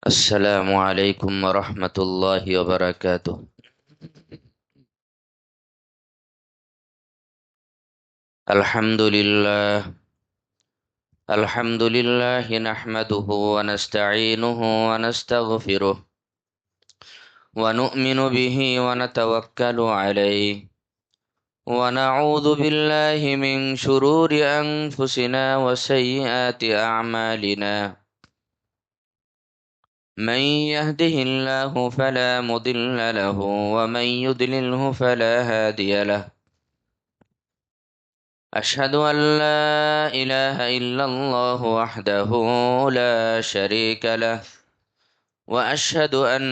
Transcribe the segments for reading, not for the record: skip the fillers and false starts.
السلام عليكم ورحمة الله وبركاته. الحمد لله الحمد لله نحمده ونستعينه ونستغفره ونؤمن به ونتوكل عليه ونعوذ بالله من شرور أنفسنا وسيئات أعمالنا. من يهده الله فلا مضل له ومن يضلله فلا هادي له. أشهد أن لا إله إلا الله وحده لا شريك له، وأشهد أن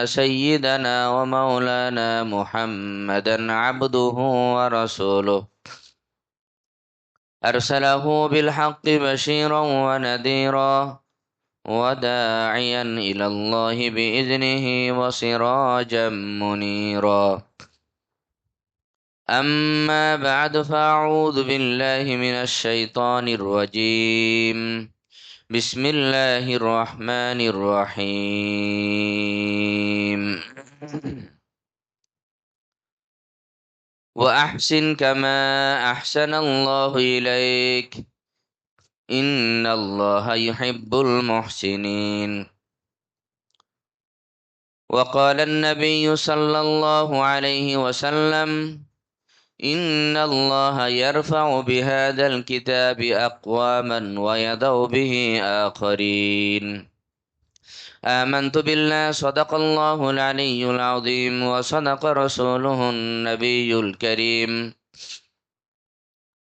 سيدنا ومولانا محمدا عبده ورسوله، أرسله بالحق بشيرا ونذيرا وداعيا إلى الله بإذنه وسراجا منيرا. أما بعد فأعوذ بالله من الشيطان الرجيم. بسم الله الرحمن الرحيم. وأحسن كما أحسن الله إليك إن الله يحب المحسنين. وقال النبي صلى الله عليه وسلم: إن الله يرفع بهذا الكتاب أقواما ويضع به آخرين. آمنت بالله صدق الله العلي العظيم وصدق رسوله النبي الكريم،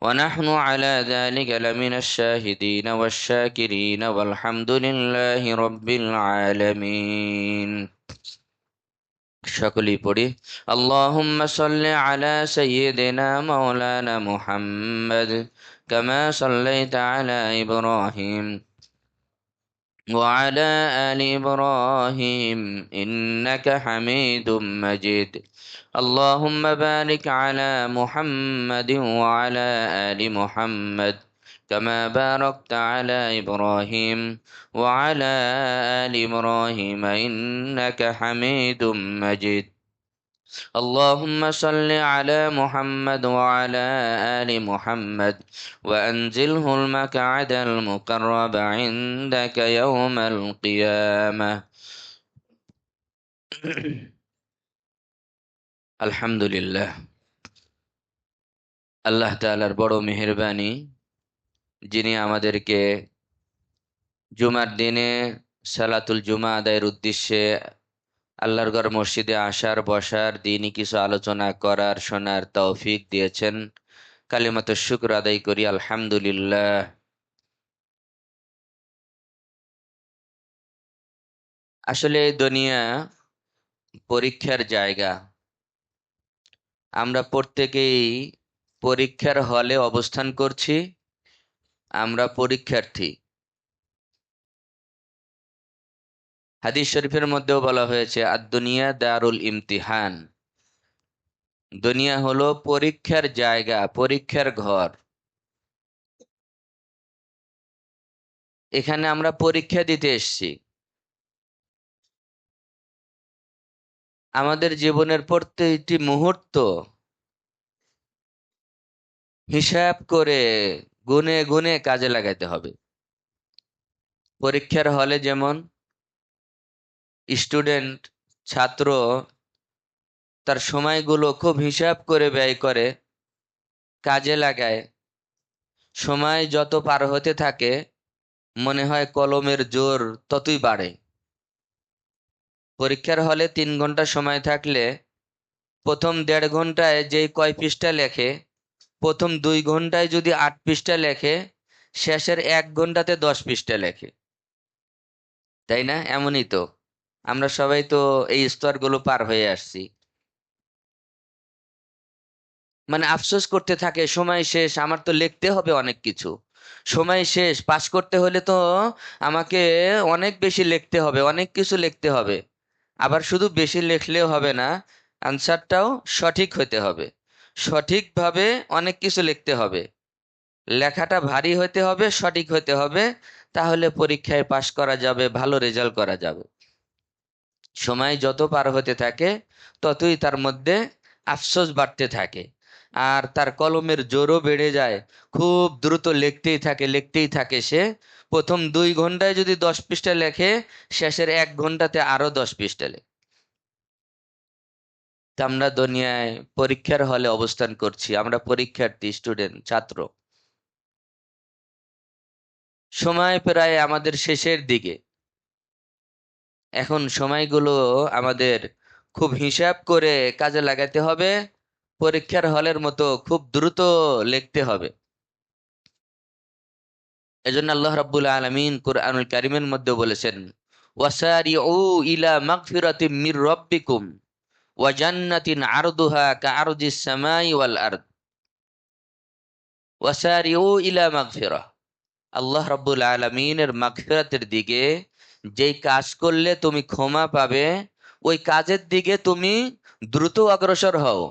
ونحن على ذلك لمن الشاهدين والشاكرين والحمد لله رب العالمين. সকলেই পড়ি আল্লাহুম্মা সাল্লি আলা সাইয়্যিদিনা মাওলানা মুহাম্মদ কামা সাল্লাইতা আলা ইব্রাহিম ওয়া আলা আলি ইব্রাহিম ইন্নাকা হামিদুম মাজিদ। আল্লাহুম্মা বারিক আলা মুহাম্মাদিন ওয়া আলা আলি মুহাম্মদ كما باركت على إبراهيم وعلى آل إبراهيم إنك حميد مجيد. اللهم صل على محمد وعلى آل محمد وأنزله المقعد المقرب عندك يوم القيامة. الحمد لله. আল্লাহ তাআলার বড় মেহেরবানি, যিনি আমাদেরকে জুমার দিনে সালাতুল জুমা আদায়ের উদ্দেশ্যে আল্লাহর ঘর মসজিদে আসার, বসার, দিনই কিছু আলোচনা করার, শোনার তৌফিক দিয়েছেন। কালিমাত শুকর আদায় করি, আলহামদুলিল্লাহ। আসলে দুনিয়া পরীক্ষার জায়গা। আমরা প্রত্যেকেই পরীক্ষার হলে অবস্থান করছি। আমরা পরীক্ষার্থী। হাদিস শরীফের মধ্যেও বলা হয়েছে, আদ-দুনিয়া দারুল ইমতিহান। দুনিয়া হলো পরীক্ষার জায়গা, পরীক্ষার ঘর। এখানে আমরা পরীক্ষা দিতে এসেছি। আমাদের জীবনের প্রত্যেকটি মুহূর্ত হিসাব করে গুনে গুনে কাজে লাগাইতে হবে। পরীক্ষার হলে যেমন স্টুডেন্ট, ছাত্র তার সময়গুলো খুব হিসাব করে ব্যয় করে, কাজে লাগায়। সময় যত পার হতে থাকে মনে হয় কলমের জোর ততই বাড়ে। পরীক্ষার হলে 3 ঘন্টা সময় থাকলে প্রথম 1.5 ঘন্টায় যেই কয় পৃষ্ঠা লেখে, প্রথম 2 ঘন্টায় যদি 8 পৃষ্ঠা লেখে, শেষের 1 ঘন্টাতে 10 পৃষ্ঠা লেখে। তাই না? এমনই তো আমরা সবাই তো এই স্তরগুলো পার হয়ে আসছি। মানে আফসোস করতে থাকে, সময় শেষ, আমার তো লিখতে হবে অনেক কিছু। সময় শেষ, পাস করতে হলে তো আমাকে অনেক বেশি লিখতে হবে, অনেক কিছু লিখতে হবে। আবার শুধু বেশি লিখলেও হবে না, আনসারটাও সঠিক হতে হবে। সঠিকভাবে অনেক কিছু লিখতে হবে। লেখাটা ভারী হতে হবে, সঠিক হতে হবে। তাহলে পরীক্ষায় পাশ করা যাবে, ভালো রেজাল্ট করা যাবে। সময় যত পার হতে থাকে ততই তার মধ্যে আফসোস বাড়তে থাকে, আর তার কলমের জোরও বেড়ে যায়। খুব দ্রুত লিখতেই থাকে সে। প্রথম 2 ঘন্টায় যদি 10 পৃষ্ঠা লেখে, শেষের 1 ঘন্টাতে আরো 10 পৃষ্ঠা লেখে। তা আমরা দুনিয়ায় পরীক্ষার হলে অবস্থান করছি, আমরা পরীক্ষার্থী, স্টুডেন্ট, ছাত্র। সময় প্রায় আমাদের শেষের দিকে। এখন সময়গুলো আমাদের খুব হিসাব করে কাজে লাগাতে হবে। পরীক্ষার হলের মতো খুব দ্রুত লিখতে হবে। এজন্য আল্লাহ রাব্বুল আলামিন কুরআনুল কারীমের মধ্যে বলেছেন, ওয়াসারিউ ইলা মাগফিরাতিম মির রাব্বিকুম ওয়া জান্নাতিন আরদুহা কাআরদিস সামাই ওয়াল আরদ। ওয়াসারিউ ইলা মাগফিরাহ, আল্লাহ রাব্বুল আলামিনের মাগফিরাতের দিকে, যেই কাজ করলে তুমি ক্ষমা পাবে, ওই কাজের দিকে তুমি দ্রুত অগ্রসর হও।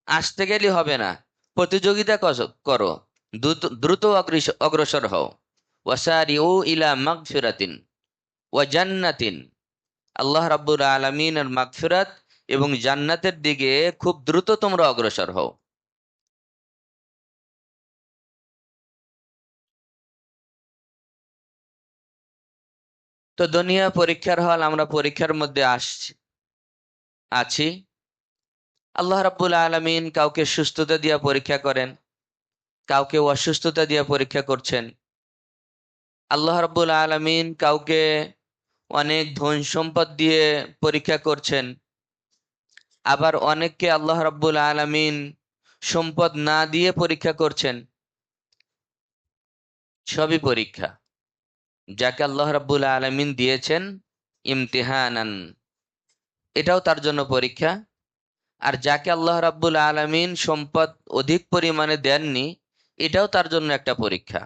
আসতে গেলে হবে না, প্রতিযোগিতা করো, দ্রুত দ্রুত অগ্রসর হও। ওয়াসারিউ ইলা মাগফিরাতিন ওয়া জান্নাতিন, আল্লাহ রাব্বুল আলামিনের মাগফিরাত এবং জান্নাতের দিকে খুব দ্রুত তোমরা অগ্রসর হও। তো দুনিয়া পরীক্ষার হল, আমরা পরীক্ষার মধ্যে আছি। আল্লাহ রাব্বুল আলামিন কাউকে সুস্থতা দিয়ে পরীক্ষা করেন, কাউকে অসুস্থতা দিয়ে পরীক্ষা করছেন। আল্লাহ রাব্বুল আলামিন কাউকে অনেক ধন সম্পদ দিয়ে পরীক্ষা করছেন, আবার অনেককে আল্লাহ রাব্বুল আলামিন সম্পদ না দিয়ে পরীক্ষা করছেন। সবই পরীক্ষা। যাকে আল্লাহ রাব্বুল আলামিন দিয়েছেন ইমতিহানান, এটাও তার জন্য পরীক্ষা। আর যাকে আল্লাহ রাব্বুল আলামিন সম্পদ অধিক পরিমাণে দেননি, এটাও তার জন্য একটা পরীক্ষা।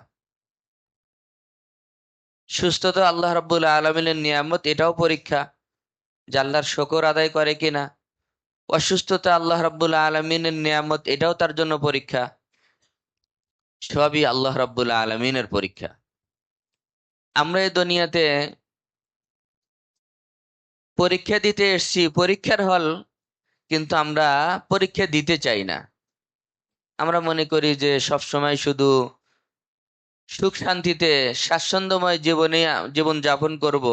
সুস্থতা আল্লাহ রাব্বুল আলামিনের নিয়ামত, এটাও পরীক্ষা, যে আল্লাহর শুকর আদায় করে কিনা। অসুস্থতা আল্লাহ রাব্বুল আলামিনের নিয়ামত, এটাও তার জন্য পরীক্ষা। সবই আল্লাহ রাব্বুল আলামিনের পরীক্ষা। আমরা এই দুনিয়াতে পরীক্ষা দিতে এসেছি, পরীক্ষার হল, কিন্তু আমরা পরীক্ষা দিতে চাই না। আমরা মনে করি যে সব সময় শুধু সুখ শান্তিতে স্বাচ্ছন্দ্যময় জীবন যাপন করব,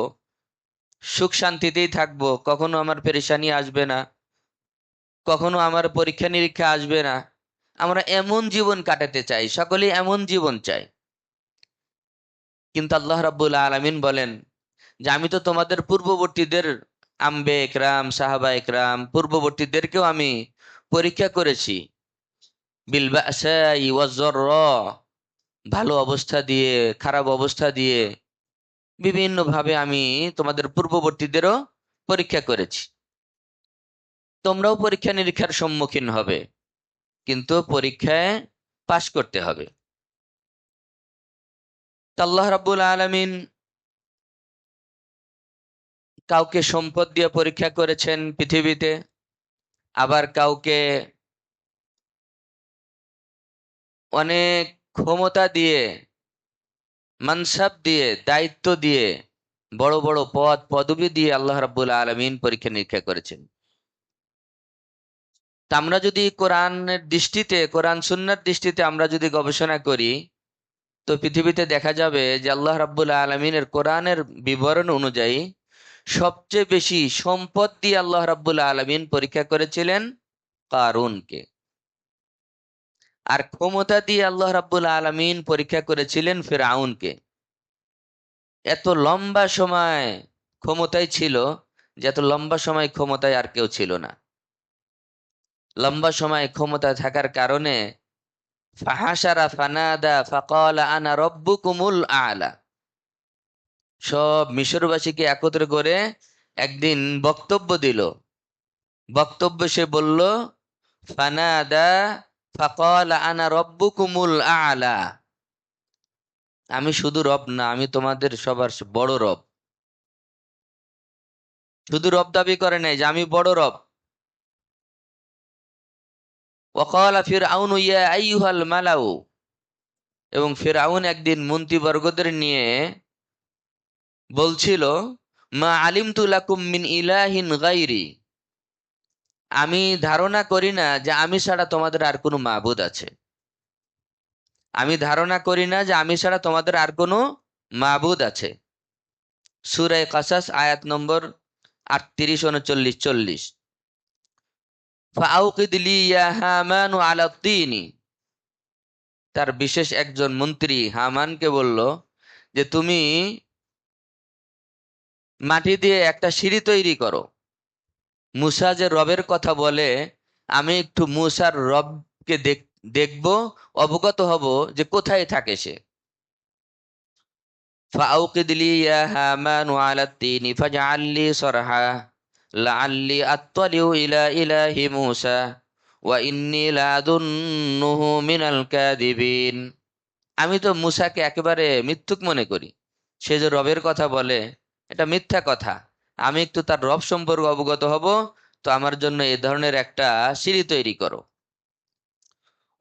সুখ শান্তিতেই থাকবো, কখনো আমার পেরেশানি আসবে না, কখনো আমার পরীক্ষা নিরীক্ষা আসবে না। আমরা এমন জীবন কাটাতে চাই, সকলেই এমন জীবন চাই। কিন্তু আল্লাহ রাব্বুল আলামিন বলেন যে আমি তো তোমাদের পূর্ববর্তীদের, আম্বে একরাম, সাহাবা একরাম, পূর্ববর্তীদেরকেও আমি পরীক্ষা করেছি। বিল বাসাই ওয়াজ যররা, ভালো অবস্থা দিয়ে, খারাপ অবস্থা দিয়ে, বিভিন্ন ভাবে আমি তোমাদের পূর্ববর্তীদেরও পরীক্ষা করেছি। তোমরাও পরীক্ষা নিরীক্ষার সম্মুখীন হবে, কিন্তু পরীক্ষায় পাশ করতে হবে। তো আল্লাহ রাব্বুল আলামিন কাউকে সম্পদ দিয়ে পরীক্ষা করেছেন পৃথিবীতে, আবার কাউকে অনেক ক্ষমতা দিয়ে, মানসাব দিয়ে, দায়িত্ব দিয়ে, বড় বড় পদ পদবি দিয়ে আল্লাহ রাব্বুল আলামিন পরীক্ষা নিরীক্ষা করেছেন। তা আমরা যদি কোরআনের দৃষ্টিতে, কোরআন সুন্নাহর দৃষ্টিতে আমরা যদি গবেষণা করি, তো পৃথিবীতে দেখা যাবে যে আল্লাহ রাব্বুল আলামিনের কোরআনের বিবরণ অনুযায়ী সবচেয়ে বেশি সম্পদ দিয়ে আল্লাহ রাব্বুল আলামিন পরীক্ষা করেছিলেন কারুনকে। আর ক্ষমতা দিয়ে আল্লাহ রাব্বুল আলামিন পরীক্ষা করেছিলেন ফিরআউনকে। এত লম্বা সময় ক্ষমতায় ছিল, যে এত লম্বা সময় ক্ষমতায় আর কেউ ছিল না। লম্বা সময় ক্ষমতায় থাকার কারণে ফাহাসারা ফানাদা ফাকালা আনা রব্বুকুমুল আলা, সব মিশরবাসীকে একত্র করে একদিন বক্তব্য দিল। বক্তব্য সে বলল, ফানাদা ফাকালা আনা রব্বুকুমুল আলা, আমি শুধু রব না, আমি তোমাদের সবার বড় রব। শুধু রব দাবি করে নাই, যে আমি বড় রব। ওয়াকালা ফিরআউন ইয়া আইয়ুহাল মালাউ, এবং ফিরআউন একদিন মন্ত্রীবর্গদের নিয়ে বলছিল, মা আলিমতু লাকুম মিন ইলাহিন গাইরি, আমি ধারণা করি না যে আমি ছাড়া তোমাদের আর কোনো মাবুদ আছে। আমি ধারণা করি না যে আমি ছাড়া তোমাদের আর কোনো মাবুদ আছে। সূরা কাসাস আয়াত নম্বর 38, 39, 40। ফাআউকিদ লি ইয়া হামানু আলা তিনি, তার বিশেষ একজন মন্ত্রী হামানকে বলল যে তুমি মাটি দিয়ে একটা সিঁড়ি তৈরি করো। মুসা যে রবের কথা বলে, আমি একটু মুসার রবকে দেখব, অবগত হব যে কোথায় থাকে সে। ফাআউকিদ লি ইয়া হামানু আলা তিনি ফাজআল লি সরহা লাআল্লি আত্তালিউ ইলা ইলাহি মুসা ওয়া ইন্নী লাআযুন্নুহু মিনাল কাযিবিন। আমি তো মুসাকে একেবারে মিথ্যুক মনে করি। সে যে রবের কথা বলে, এটা মিথ্যা কথা। আমি একটু তার রব সম্পর্কে অবগত হব, তো আমার জন্য এ ধরনের একটা সিঁড়ি তৈরি করো।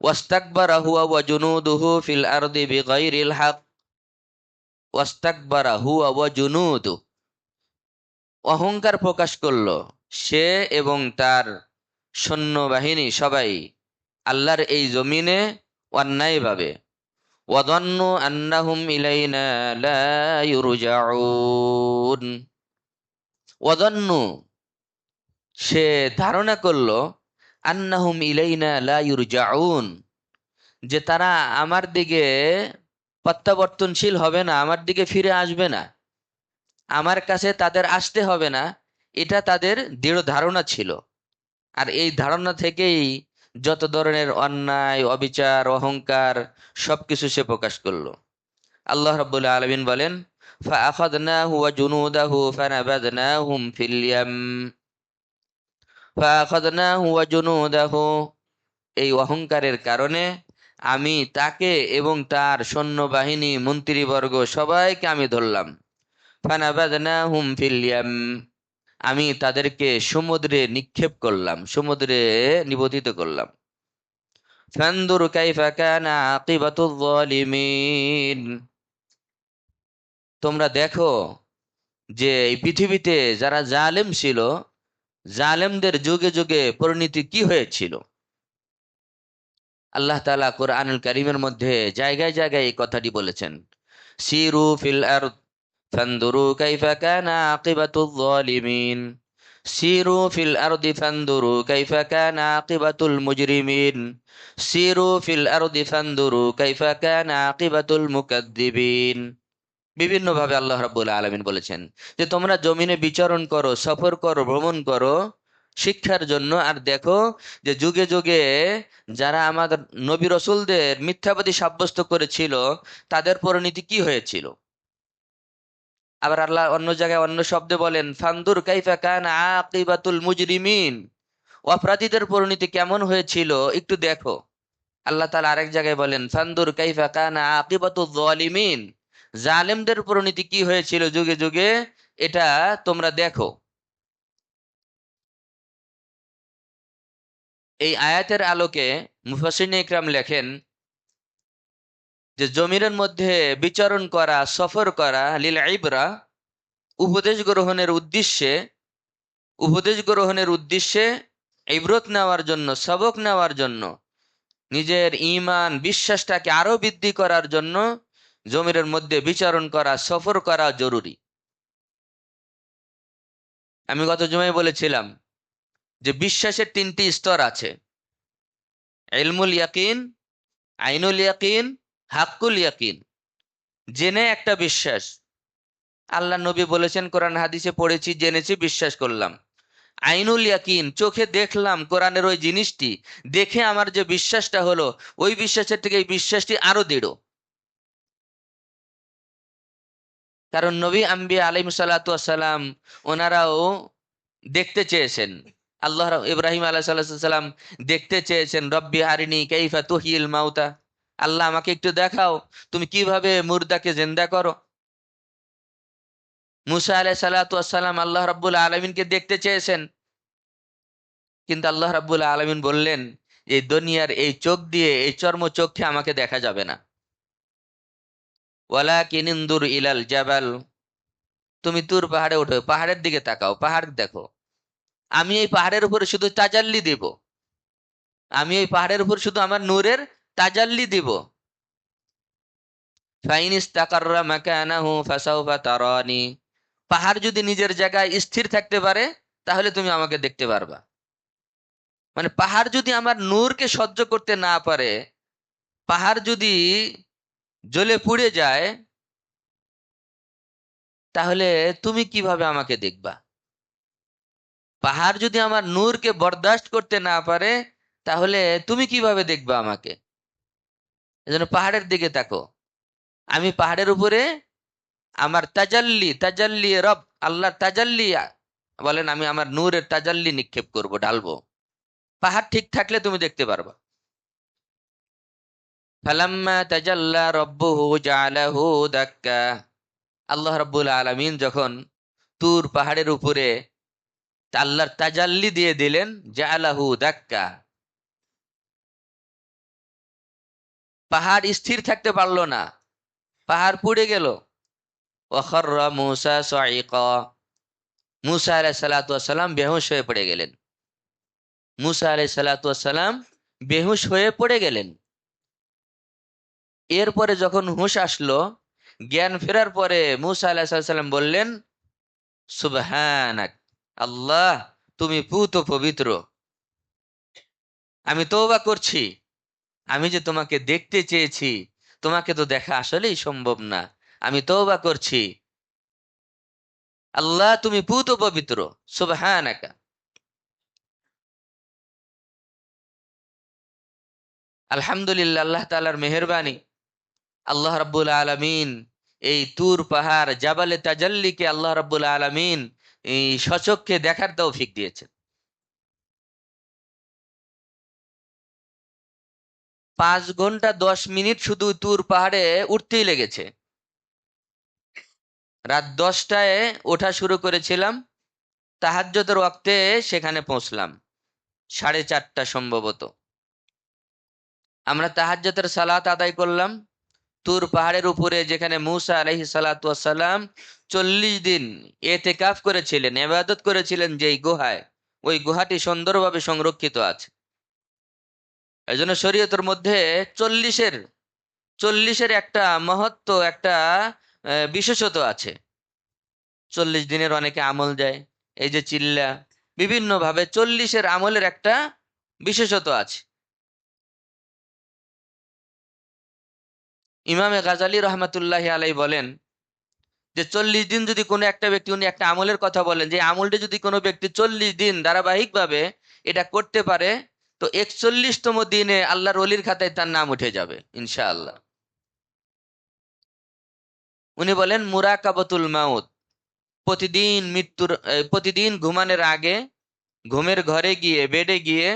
ওয়াস্তাকবারা হুয়া ওয়া জুনুদুহু ফিল আরদি বিগাইরিল হক। ওয়াস্তাকবারা হুয়া ওয়া জুনুদু, অহংকার প্রকাশ করলো সে এবং তার সৈন্যবাহিনী সবাই আল্লাহর এই জমিনে অন্যায়ভাবে। ওয়াযান্নু আন্নাহুম ইলাইনা লা ইউরজাউন। ওয়াযান্নু, সে ধারণা করলো, আন্নাহুম ইলাইনা লা ইউরজাউন, যে তারা আমার দিকে প্রত্যাবর্তনশীল হবে না, আমার দিকে ফিরে আসবে না, আমার কাছে তাদের আসতে হবে না। এটা তাদের দৃঢ় ধারণা ছিল। আর এই ধারণা থেকেই যত ধরনের অন্যায়, অবিচার, অহংকার সবকিছু সে প্রকাশ করলো। আল্লাহ রাব্বুল আলামিন বলেন, ফাআখাযনাহু ওয়া জুনুদাহু ফানাবাযনাহুম ফিল ইয়াম। ফাআখাযনাহু ওয়া জুনুদাহু, এই অহংকারের কারণে আমি তাকে এবং তার সৈন্যবাহিনী, মন্ত্রীবর্গ সবাইকে আমি ধরলাম। ফানাবাযনাহুম ফিল ইয়াম, আমি তাদেরকে সমুদ্রে নিক্ষেপ করলাম, সমুদ্রে নিবদ্ধিত করলাম। ফানদুর কাইফা কানা আকিবাতুয যালিমিন, তোমরা দেখো যে এই পৃথিবীতে যারা জালেম ছিল, জালেমদের যুগে যুগে পরিণতি কি হয়েছিল। আল্লাহ তাআলা কোরআনুল কারীমের মধ্যে জায়গায় জায়গায় এই কথাটি বলেছেন, সিরু ফিল আরদ ফানদুরু কাইফা কানা আকিবাতুয যালিমিন, সিরু ফিল আরদি ফানদুরু কাইফা কানা আকিবাতুল মুজরিমিন, সিরু ফিল আরদি ফানদুরু কাইফা কানা আকিবাতুল মুকাদ্দিবিন। বিভিন্ন ভাবে আল্লাহ রাব্বুল আলামিন বলেছেন যে তোমরা জমিনে বিচরণ করো, সফর করো, ভ্রমণ করো শিক্ষার জন্য, আর দেখো যে যুগে যুগে যারা আমাদের নবী রসুলদের মিথ্যাবাদী সাব্যস্ত করেছিল, তাদের পরিণতি কি হয়েছিল। আবার আল্লাহ অন্য জায়গায় অন্য শব্দে বলেন, ফানদুর কাইফা কানা আকিবাতুল মুজরিমিন, অপরাধীদের পরিণতি কেমন হয়েছিল একটু দেখো। আল্লাহ তাআলা আরেক জায়গায় বলেন, ফানদুর কাইফা কানা আকিবাতুয যালিমিন, জালেমদের পরিণতি কি হয়েছিল যুগে যুগে, এটা তোমরা দেখো। এই আয়াতের আলোকে মুফাসসিরিনে ইকরাম লেখেন যে জমিনের মধ্যে বিচরণ করা, সফর করা লিল ইবরা, উপদেশ গ্রহণের উদ্দেশ্যে, উপদেশ গ্রহণের উদ্দেশ্যে, ইবরত নেওয়ার জন্য, সবক নেওয়ার জন্য, নিজের ঈমান বিশ্বাসটাকে আরো বৃদ্ধি করার জন্য জমিনের মধ্যে বিচরণ করা, সফর করা জরুরি। আমি গত জুমায় বলেছিলাম যে বিশ্বাসের তিনটি স্তর আছে, ইলমুল ইয়াকিন, আইনুল ইয়াকিন, হাক্কুল ইয়াকিন। জেনে একটা বিশ্বাস, আল্লাহ নবী বলেছেন, কোরআন হাদিসে পড়েছি, জেনেছি, বিশ্বাস করলাম। আইনুল ইয়াকিন, চোখে দেখলাম কোরআনের ওই জিনিসটি, দেখে আমার যে বিশ্বাসটা হলো, ওই বিশ্বাসের থেকে এই বিশ্বাসটি আরো দৃঢ়। কারণ নবী আম্বিয়া আলাইহিস সালাতু ওয়াস সালাম ওনারাও দেখতে চেয়েছেন। ইব্রাহিম আলাইহিস সালাম দেখতে চেয়েছেন, রব্বি আরিনি কাইফা তুহিল মাউতা, আল্লাহ আমাকে একটু দেখাও তুমি কিভাবে মুর্দাকে জিন্দা করো। মুসা আলাইহিস সালাতু ওয়াস সালাম আল্লাহ রাব্বুল আলামিনকে দেখতে চেয়েছেন, কিন্তু আল্লাহ রাব্বুল আলামিন বললেন, এই দুনিয়ার এই চোখ দিয়ে, এই চর্ম চোখে আমাকে দেখা যাবে না। ওয়ালাকিন ইনদুর ইলাল জাবাল, তুমি তুর পাহাড়ে ওঠো, পাহাড়ের দিকে তাকাও, পাহাড় দেখো। আমি এই পাহাড়ের উপরে শুধু তাজাল্লি দিব, আমি এই পাহাড়ের উপর শুধু আমার নূরের তাজাল্লি দিব। ফাইন ইস্তাকাররা মাকানাহু ফাসাউফা তারানি। পাহাড় যদি নিজের জায়গায় স্থির থাকতে পারে তাহলে তুমি আমাকে দেখতে পারবা। মানে পাহাড় যদি আমার নূরকে সহ্য করতে না পারে, পাহাড় যদি জ্বলে পুড়ে যায়, তাহলে তুমি কিভাবে আমাকে দেখবা? পাহাড় যদি আমার নূরকে বরদাস্ত করতে না পারে, তাহলে তুমি কিভাবে দেখবা আমাকে? এজন্য পাহাড়ের দিকে তাকো। আমি পাহাড়ের উপরে আমার তাজাল্লি, তাজাল্লি রব আল্লাহর তাজাল্লি, বলেন আমি আমার নূরের তাজাল্লি নিক্ষেপ করব, ঢালবো। পাহাড় ঠিক থাকলে তুমি দেখতে পারবা। ফালাম্মা তাজাল্লা রব্বুহু জাআলাহু দাক্কা। আল্লাহ রাব্বুল আলামিন যখন তুর পাহাড়ের উপরে আল্লাহর তাজাল্লি দিয়ে দিলেন, জাআলাহু দাক্কা, পাহাড় স্থির থাকতে পারলো না, পাহাড় পুড়ে গেল। ওয়াখাররা মূসা সাইকা। মূসা আলাইহিস সালাতু ওয়াস সালাম বেহুশ হয়ে পড়ে গেলেন। মূসা আলাইহিস সালাতু ওয়াস সালাম বেহুশ হয়ে পড়ে গেলেন। এরপরে যখন হুঁশ আসলো, জ্ঞান ফেরার পরে মূসা আলাইহিস সালাম বললেন, সুবহানাক, আল্লাহ তুমি পূত পবিত্র। আমি তওবা করছি, আমি যে তোমাকে দেখতে চেয়েছি, তোমাকে তো দেখা আসলেই সম্ভব না। আমি তওবা করছি, আল্লাহ তুমি পূত পবিত্র, সুবহানাকা। আলহামদুলিল্লাহ, আল্লাহ তাআলার মেহেরবানি, আল্লাহ রাব্বুল আলামিন এই তুর পাহাড় জাবালে তাজাল্লিকে আল্লাহ রাব্বুল আলামিন এই সচক্ষে দেখার তৌফিক দিয়েছেন। 5 ঘন্টা 10 মিনিট শুধু তুর পাহাড়ে উঠতেই লেগেছে। রাত 10টায় ওঠা শুরু করেছিলাম, তাহাজ্জুদের ওয়াক্তে সেখানে পৌঁছলাম 4:30 সম্ভবত। আমরা তাহাজ্জুদের সালাত আদায় করলাম তুর পাহাড়ের উপরে, যেখানে মূসা আলাইহিস সালাতু ওয়াস সালাম 40 দিন ইতিকাফ করেছিলেন, ইবাদত করেছিলেন, যেই গুহায়, ওই গুহাটি সুন্দরভাবে সংরক্ষিত আছে। এই জন্য শরীয়তের মধ্যে 40-এর একটা মহত্ব, একটা বিশেষত্ব আছে। 40 দিনের অনেকে আমল দেয়, এই যে চিল্লা, বিভিন্ন ভাবে 40-এর আমলের একটা বিশেষত্ব আছে। ইমামে গাজালি রহমাতুল্লাহি আলাই বলেন যে 40 দিন যদি কোনো একটা ব্যক্তি, উনি একটা আমলের কথা বলেন, যে আমলটি যদি কোনো ব্যক্তি 40 দিন ধারাবাহিক ভাবে এটা করতে পারে, তো 41তম দিনে আল্লাহর ওলির খাতায় তার নাম উঠে যাবে ইনশাআল্লাহ। উনি বলেন মুরাকাবাতুল মাউত, প্রতিদিন ঘুমানোর আগে ঘুমের ঘরে গিয়ে, বেডে গিয়ে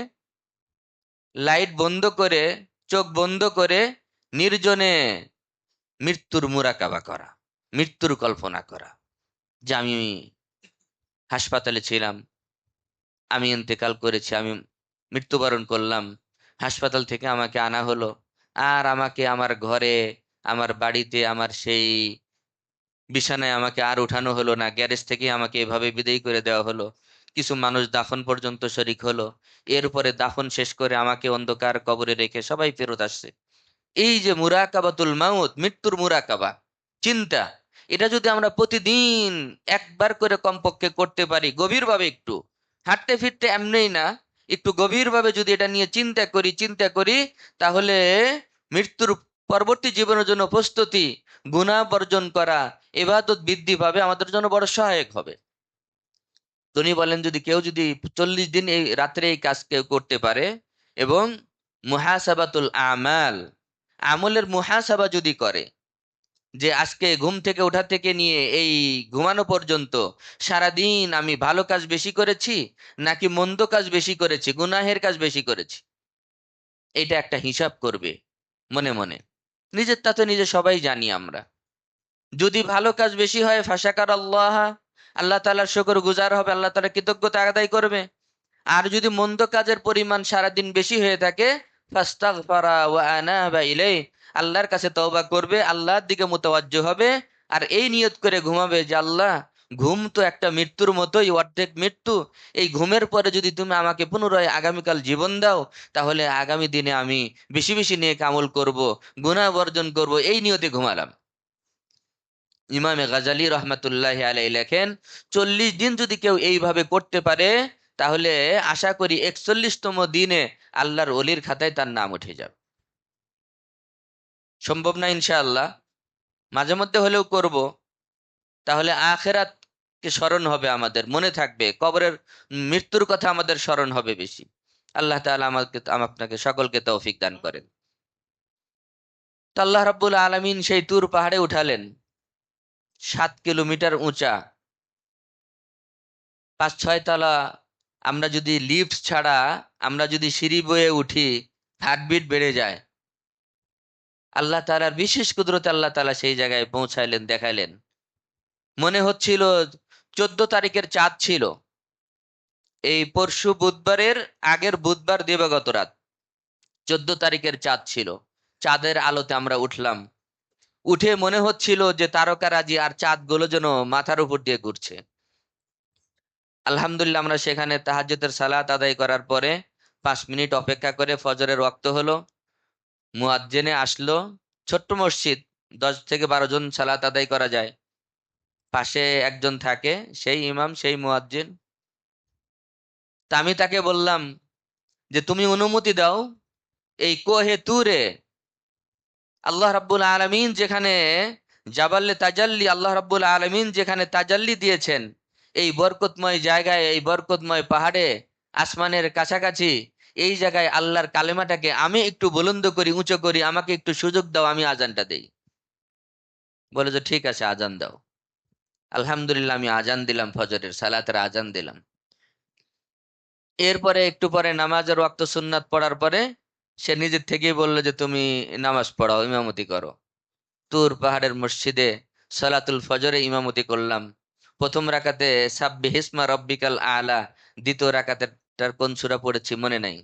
লাইট বন্ধ করে, চোখ বন্ধ করে নির্জনে মৃত্যুর মুরাকাবা করা, মৃত্যুর কল্পনা করা, যে আমি হাসপাতালে ছিলাম, আমি ইন্তেকাল করেছি, আমি মৃত্যুবরণ করলাম, হাসপাতাল থেকে আমাকে আনা হলো, আর আমাকে আমার ঘরে, আমার বাড়িতে, আমার সেই বিছানায় আমাকে আর উঠানো হলো না, গ্যারেজ থেকে আমাকে এভাবে বিদায় করে দেওয়া হলো। কিছু মানুষ দাফন পর্যন্ত শরিক হলো, এরপরে দাফন শেষ করে আমাকে অন্ধকার কবরে রেখে সবাই ফেরত আসছে। এই যে মুরাকাবাতুল মাউত, মৃত্যুর মুরাকাবা, চিন্তা, এটা যদি আমরা প্রতিদিন একবার করে কমপক্ষে করতে পারি, গভীরভাবে একটু হাঁটতে ফিরতে, এমনিই না, একটু গভীরভাবে যদি এটা নিয়ে চিন্তা করি, তাহলে মৃত্যুর পরবর্তী জীবনের জন্য প্রস্তুতি, গুনাহ বর্জন করা, ইবাদত বৃদ্ধি পাবে, আমাদের জন্য বড় সহায়ক হবে। তিনি বলেন যদি কেউ যদি 40 দিন এই রাত্রে এই কাজ কেউ করতে পারে, এবং মুহাসাবাতুল আমাল, আমলের মুহাসাবা যদি করে, যে আজকে ঘুম থেকে ওঠা থেকে নিয়ে এই ঘুমানো পর্যন্ত সারাদিন আমি ভালো কাজ বেশি করেছি নাকি মন্দ কাজ বেশি করেছি, গুনাহের কাজ বেশি করেছি, এটা একটা হিসাব করবে মনে মনে। নিজের তা তো নিজে সবাই জানি আমরা। যদি ভালো কাজ বেশি হয়, ফাশাকার আল্লাহ, আল্লাহ তাআলার শুকর গুজার হবে, আল্লাহ তাআলা কৃতজ্ঞতা আদায় করবে। আর যদি মন্দ কাজের পরিমাণ সারাদিন বেশি হয়ে থাকে, ফাস্তাগফারা ওয়া আনাবা ইলাই, আল্লাহর কাছে তওবা করবে, আল্লাহর দিকে মুতাওয়াজ্জহ হবে, আর এই নিয়ত করে ঘুমাবে যে আল্লাহ, ঘুম তো একটা মৃত্যুর মতোই, অর্ধেক মৃত্যু। এই ঘুমের পরে যদি তুমি আমাকে পুনরায় আগামীকাল জীবন দাও, তাহলে আগামী দিনে আমি বেশি বেশি নেক আমল করব, গুনাহ বর্জন করব, এই নিয়তে ঘুমালাম। ইমামে গাজালি রহমাতুল্লাহ আলাই লেখেন, 40 দিন যদি কেউ এইভাবে করতে পারে, তাহলে আশা করি 41তম দিনে আল্লাহর ওলির খাতায় তার নাম উঠে যাবে। সম্ভব না ইনশাআল্লাহ? মাঝে মধ্যে হলেও করব, তাহলে আখেরাতকে স্মরণ হবে, আমাদের মনে থাকবে, কবরের মৃত্যুর কথা আমাদের স্মরণ হবে বেশি। আল্লাহ তাআলা আমাকে আপনাকে সকলকে তৌফিক দান করেন। তো আল্লাহ রাব্বুল আলামিন সেই তুর পাহাড়ে উঠালেন, 7 কিলোমিটার উঁচা, 5-6 তলা। আমরা যদি লিফট ছাড়া, আমরা যদি সিঁড়ি বয়ে উঠি, হার্টবিট বেড়ে যায়। আল্লাহ তাআলার বিশেষ কুদরতে আল্লাহ তাআলা সেই জায়গায় পৌঁছাইলেন, দেখাইলেন। মনে হচ্ছিল 14 তারিখের চাঁদ ছিল, এই পরশু বুধবারের আগের বুধবার দিবাগত রাত, 14 তারিখের চাঁদ ছিল। চাঁদের আলোতে আমরা উঠলাম, উঠে মনে হচ্ছিল যে তারকারাজি আর চাঁদগুলো যেন মাথার উপর দিয়ে ঘুরছে। আলহামদুলিল্লাহ, আমরা সেখানে তাহাজ্জুদের সালাত আদায় করার পরে 5 মিনিট অপেক্ষা করে ফজরের ওয়াক্ত হলো, মুয়াজ্জিনে আসলো। ছোট্ট মসজিদ, 10 থেকে 12 জন সালাত আদায় করা যায়। পাশে একজন থাকে, সেই ইমাম, সেই মুয়াজ্জিন। তা আমি তাকে বললাম যে তুমি অনুমতি দাও, এই কোহে তুরে আল্লাহ রাব্বুল আলামিন যেখানে, জাবালে তাজাল্লি, আল্লাহ রাব্বুল আলামিন যেখানে তাজাল্লি দিয়েছেন, এই বরকতময় জায়গায়, এই বরকতময় পাহাড়ে, আসমানের কাছাকাছি, এই জায়গায় আল্লাহর কালেমাটাকে আমি একটু বুলন্দ করি, উঁচু করি, আমাকে একটু সুযোগ দাও, আমি আজানটা দেই। বলে যে ঠিক আছে, আজান দাও। আলহামদুলিল্লাহ, আমি আজান দিলাম, ফজরের সালাতের আজান দিলাম। এরপরে একটু পরে নামাজের ওয়াক্ত সুন্নাত পড়ার পরে সে নিজের থেকেই বললো যে তুমি নামাজ পড়াও, ইমামতি করো। তুর পাহাড়ের মসজিদে সালাতুল ফজরে ইমামতি করলাম। প্রথম রাকাতে সাব্বিহিসমা রব্বিকাল আলা, দ্বিতীয় রাকাতে তার কোন সূরা পড়েছি মনে নাই।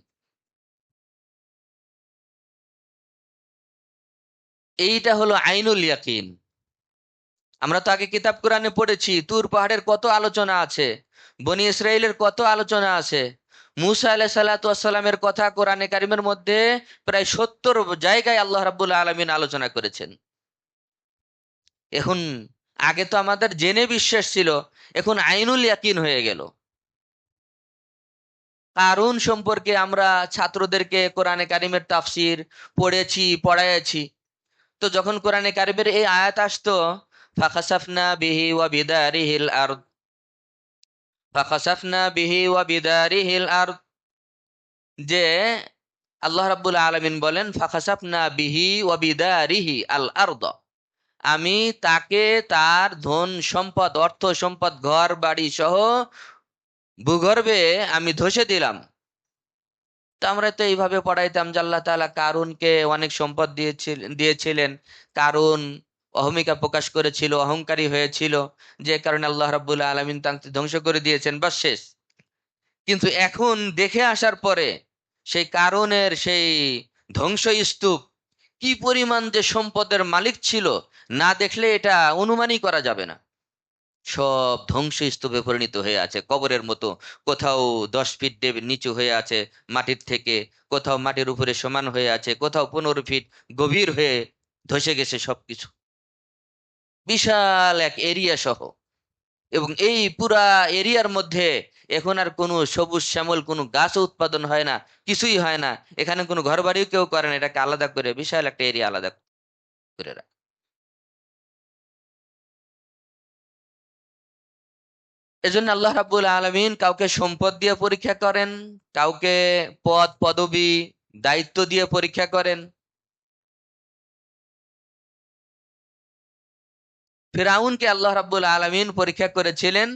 এইটা হলো আইনুল ইয়াকিন। আমরা তো আগে কিতাব কোরআনে পড়েছি, তুর পাহাড়ের কত আলোচনা আছে, বনি ইসরাইলের কত আলোচনা আছে। মুসা আলাইহিস সালাতু ওয়াস সালামের কথা কোরআনে কারিমের মধ্যে প্রায় 70 জায়গায় আল্লাহ রাব্বুল আলামিন আলোচনা করেছেন। এখন, আগে তো আমাদের জেনে বিশ্বাস ছিল, এখন আইনুল ইয়াকিন হয়ে গেল। কারুন সম্পর্কে আমরা ছাত্রদেরকে কোরআনে কারিমের তাফসির পড়েছি, পড়াইছি। তো যখন কোরআনে কারিমের এই আয়াত আসতো, ফাখাসাফনা বিহি ওয়া বিদারিহিল আরদ, ফাখাসাফনা বিহি ওয়া বিদারিহিল আরদ, যে আল্লাহ রাব্বুল আলামিন বলেন ফাখাসাফনা বিহি ওয়া বিদারিহি আল আরদ, আমি তাকে তার ধন সম্পদ, অর্থ সম্পদ, ঘর বাড়ি সহ ভূগর্ভে আমি ধসে দিলাম। তো আমরা তো এইভাবে পড়াইতাম যে আল্লাহ তাআলা কারুনকে অনেক সম্পদ দিয়েছিলেন। কারুন অহমিকা প্রকাশ করেছিল, অহংকারী হয়েছিল, যে কারণে আল্লাহ রাব্বুল আলামিন তাকে ধ্বংস করে দিয়েছেন, বাস শেষ। কিন্তু এখন দেখে আসার পরে সেই কারুনের সেই ধ্বংসস্তূপ, কি পরিমাণ যে সম্পদের মালিক ছিল, না দেখলে এটা অনুমানই করা যাবে না। সব ধ্বংসস্তূপে পরিণত হয়ে আছে, কবরের মতো। কোথাও 10 ফিট নিচু হয়ে আছে মাটির থেকে, কোথাও মাটির উপরে সমান হয়ে আছে, কোথাও 15 ফিট গভীর হয়ে ধসে গেছে সবকিছু, বিশাল এক এরিয়া সহ। এবং এই পুরা এরিয়ার মধ্যে এখন আর কোনো সবুজ শ্যামল কোনো গাছও উৎপাদন হয় না, কিছুই হয় না। এখানে কোনো ঘর বাড়িও কেউ করে না, এটাকে আলাদা করে বিশাল একটা এরিয়া আলাদা করে রাখে। এজন্য আল্লাহ রাব্বুল আলামিন কাউকে সম্পদ দিয়ে পরীক্ষা করেন, কাউকে পদ পদবি দায়িত্ব দিয়ে পরীক্ষা করেন। ফিরাউনকে আল্লাহ রাব্বুল আলামিন পরীক্ষা করেছিলেন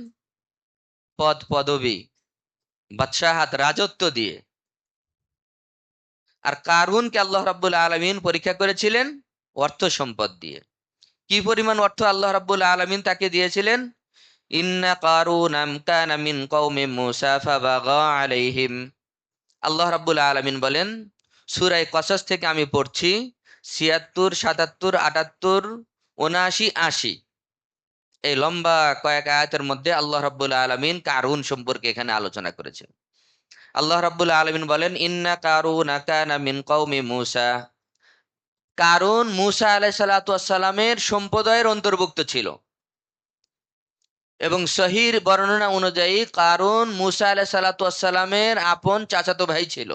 পদ পদবি, বাদশাহাত, রাজত্ব দিয়ে। আর কারুনকে আল্লাহ রাব্বুল আলামিন পরীক্ষা করেছিলেন অর্থ সম্পদ দিয়ে। কি পরিমাণ অর্থ আল্লাহ রাব্বুল আলামিন তাকে দিয়েছিলেন? ইন্না কারুন কানা মিন কওমি মূসা ফাবাগা আলাইহিম। আল্লাহ রাব্বুল আলামিন বলেন, সূরা কসস থেকে আমি পড়ছি, 76, 77, 78, 79, 80। এই লম্বা কয়েক আয়াতের মধ্যে আল্লাহ রাব্বুল আলামিন কারুন সম্পর্কে এখানে আলোচনা করেছেন। আল্লাহ রাব্বুল আলামিন বলেন, ইন্না কারুনা কানা মিন কওমি মূসা। কারুন মূসা আলাইহিস সালাতু ওয়াস সালামের সম্প্রদায়ের অন্তর্ভুক্ত ছিল। এবং সহির বর্ণনা অনুযায়ী কারুন মূসা আলাইহিস সালাতু ওয়াস সালামের আপন চাচাতো ভাই ছিল।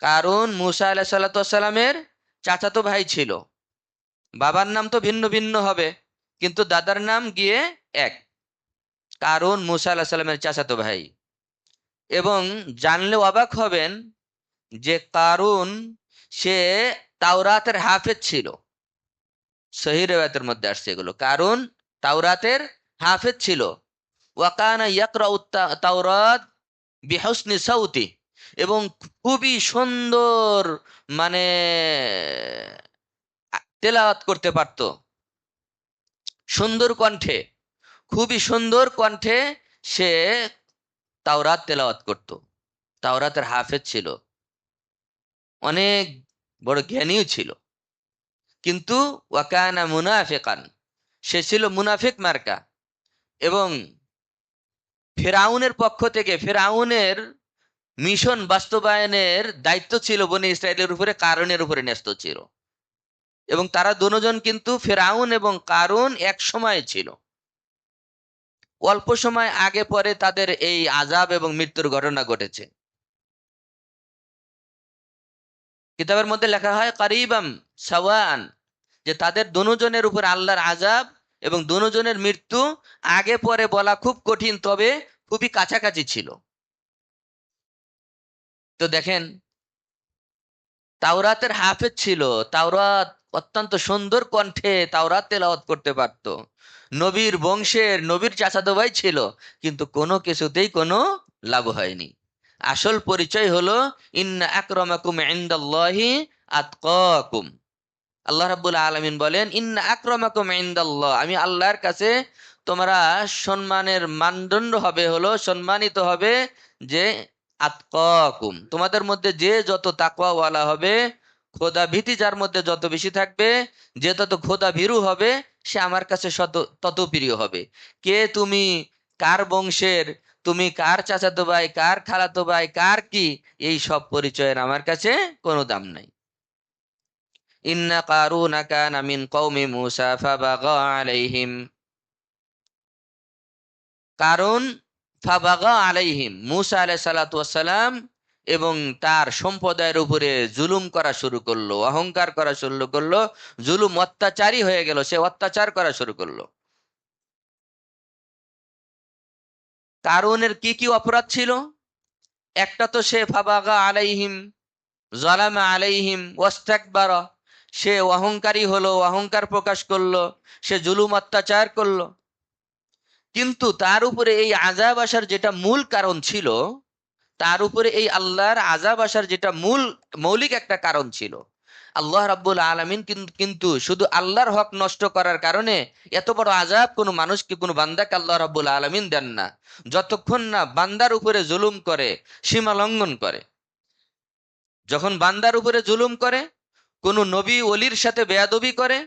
কারুন মূসা আলাইহিস সালাতু ওয়াস সালামের চাচাতো ভাই ছিল। বাবার নাম তো ভিন্ন ভিন্ন হবে, কিন্তু দাদার নাম গিয়ে এক। কারুন মূসা আলাইহিস সালামের চাচাতো ভাই। এবং জানলে অবাক হবেন যে কারুন সে তাওরাতের হাফেজ ছিল। সহিহ রিওয়ায়াতের মধ্যে আসছে এগুলো। কারুন তাওরাতের হাফেজ ছিল। ওয়াকানা ইয়াকরাউ তাওরাত বিহুসনি সাউতি। এবং খুবই সুন্দর, মানে তেলাওয়াত করতে পারতো সুন্দর কণ্ঠে। খুবই সুন্দর কণ্ঠে সে তাওরাত তেলাওয়াত করত। তাওরাতের হাফেজ ছিল, অনেক বড় জ্ঞানীও ছিল। কিন্তু ওয়াকানা মুনাফিকান, সে ছিল মুনাফিক মার্কা। এবং ফেরাউনের পক্ষ থেকে ফেরাউনের মিশন বাস্তবায়নের দায়িত্ব ছিল বনি ইসরায়েলের উপরে, কারুনের উপরে ন্যস্ত ছিল। এবং তারা দুজন কিন্তু ফেরাউন এবং কারুন এক সময় ছিল। অল্প সময় আগে পরে তাদের এই আযাব এবং মৃত্যুর ঘটনা ঘটেছে। কিতাবের মধ্যে লেখা হয় কারিবাম সাওয়ান, যে তাদের দুজনের উপর আল্লাহর আযাব এবং দুজনের মৃত্যু আগে পরে বলা খুব কঠিন, তবে খুবই কাছাকাছি ছিল। তো দেখেন, তাওরাতের হাফেজ ছিল, তাওরাত অত্যন্ত সুন্দর কণ্ঠে তাওরাত তেলাওয়াত করতে পারত, নবীর বংশের, নবীর চাচাতো ভাই ছিল, কিন্তু কোনো কিছুতেই কোনো লাভ হয়নি। আসল পরিচয় হলো ইন্না আকরামাকুম ইনদাল্লাহি আতকাকুম। আল্লাহ রাব্বুল আলামিন বলেন, ইন্না আকরামাকুম ইনদাল্লাহ, আমি আল্লাহর কাছে তোমরা সম্মানের মানদণ্ড হবে হলো, সম্মানিত হবে যে আতকাকুম, তোমাদের মধ্যে যে যত তাকওয়াওয়ালা হবে, খোদা ভীতি যার মধ্যে যত বেশি থাকবে, যে তত খোদা ভীরু হবে, সে আমার কাছে তত প্রিয় হবে। কে তুমি, কার বংশের, তুমি কার চাচাতো ভাই, কার খালাতো ভাই, কার কি, এই সব পরিচয়ের আমার কাছে কোনো দাম নাই। ইন্না কারুনা কানা মিন কওমি মূসা ফাবাগা আলাইহিম। কারণ ফাবাগা আলাইহিম, মূসা আলাইহিস সালাতু ওয়াস সালাম এবং তার সম্প্রদায়ের উপরে জুলুম করা শুরু করলো, অহংকার করা শুরু করলো, জুলুম অত্যাচারী হয়ে গেল, সে অত্যাচার করা শুরু করলো। কারুনের কি কি অপরাধ ছিল? একটা তো সে ফাবাগা আলাইহিম, জালামা আলাইহিম ওয়াস্তাকবারা, সে অহংকারী হলো, অহংকার প্রকাশ করলো, সে জুলুম অত্যাচার করলো। কিন্তু তার উপরে এই আযাব আসার যেটা মূল কারণ ছিল, তার উপরে এই আল্লাহর আযাব আসার যেটা মূল মৌলিক একটা কারণ ছিল, আল্লাহ রাব্বুল আলামিন কিন্তু শুধু আল্লাহর হক নষ্ট করার কারণে এত বড় আযাব কোনো মানুষকে, কোনো বান্দাকে আল্লাহ রাব্বুল আলামিন দেন না, যতক্ষণ না বান্দার উপরে জুলুম করে, সীমা লঙ্ঘন করে। যখন বান্দার উপরে জুলুম করে, কোনো নবী ওলির সাথে বেয়াদবি করে,